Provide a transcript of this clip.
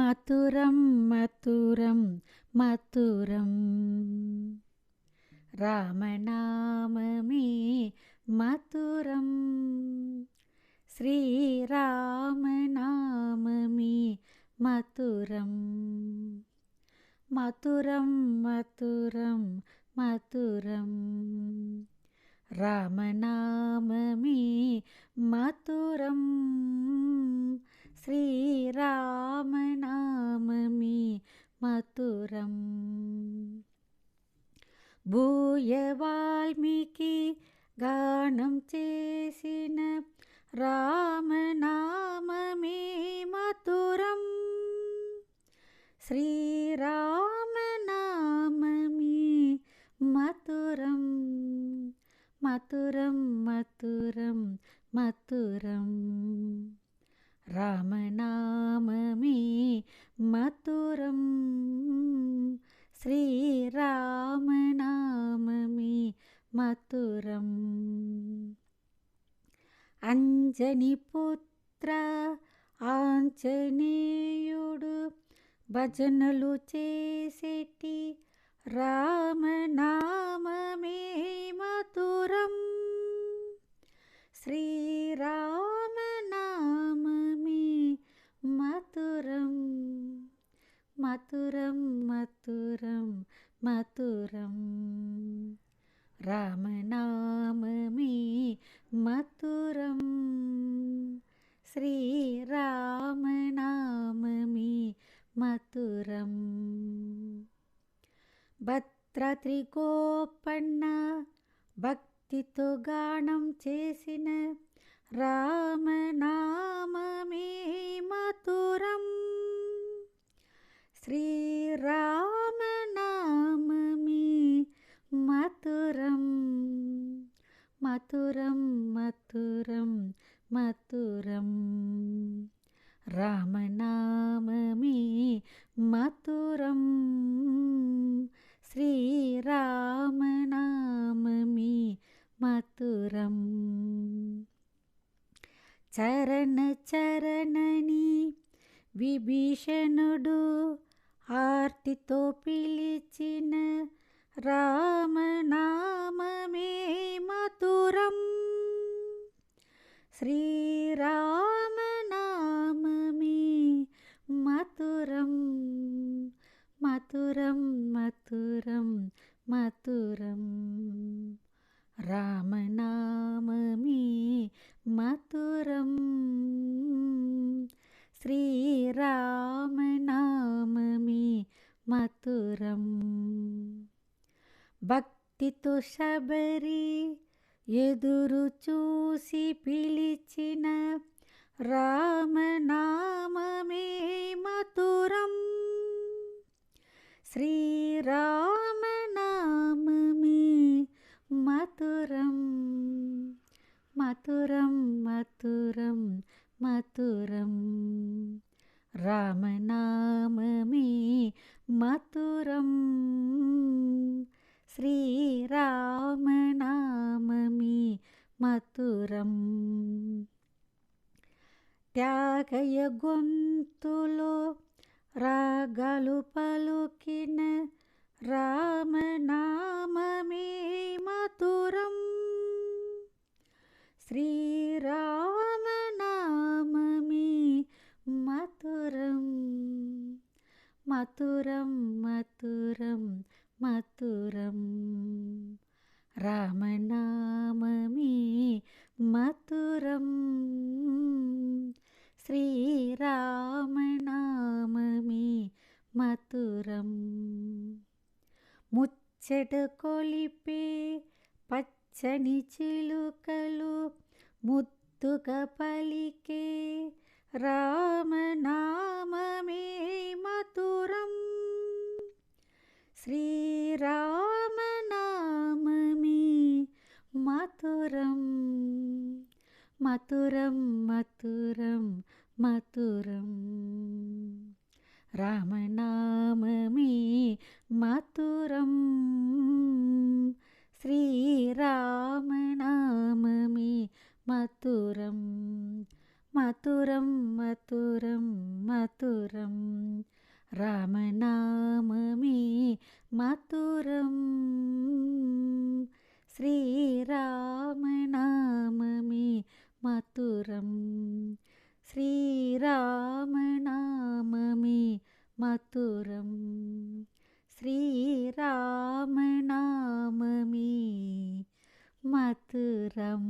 మధురం మధురం మధురం రామనామమే మధురం శ్రీరామనామమే మధురం మధురం మధురం మధురం రామనామమే మధురం శ్రీరామనామమే మధురం భూయ వాల్మీకి గానం చేసిన రామనామమే మధురం శ్రీరామనామమే మధురం మధురం మధురం మధురం రామనామమే మధురం శ్రీరామనామమే మధురం అంజని పుత్ర ఆంజనేయుడు భజనలు చేసేటి రామనామమే మధురం శ్రీరామనామమే మధురం మధురం మధురం మధురం రామనామమే మధురం శ్రీరామనామమే మధురం భద్రాద్రిగోపన్న భక్తితో గానం చేసిన రామనామమే మధురం శ్రీరామనామమే మధురం మధురం మధురం మధురం రామనామమే మధురం శ్రీరామనామమే మధురం చరణ చరణని విభీషణుడు ఆర్తితో పిలిచిన రామనామమే మధురం శ్రీరామనామమే మధురం మధురం మధురం మధురం రామనామమే మధురం శ్రీరామనామమే మధురం భక్తితో శబరి ఎదురు చూసి పిలిచిన రామనామమే మధురం శ్రీరామనామమే మధురం మధురం మధురం మధురం రామనామమే మధురం శ్రీరామనామమే మధురం త్యాగయ గొంతులో రాగాలు పలుకిన రామనామమే మధురం శ్రీరామనామమే మధురం మధురం మధురం మధురం రామనామమే మధురం శ్రీరామనామమే మధురం ముచ్చట కొలిపే పచ్చని చిలుకలు ముద్దుగా పలికే రామనామమే మధురం శ్రీరామనామమే మధురం మధురం మధురం మధురం రామనామమే మధురం శ్రీరామనామమే మధురం మధురం మధురం మధురం. మధురం రామనామమే మధురం శ్రీరామనామమే మధురం శ్రీరామనామమే మధురం శ్రీరామనామమే మధురం.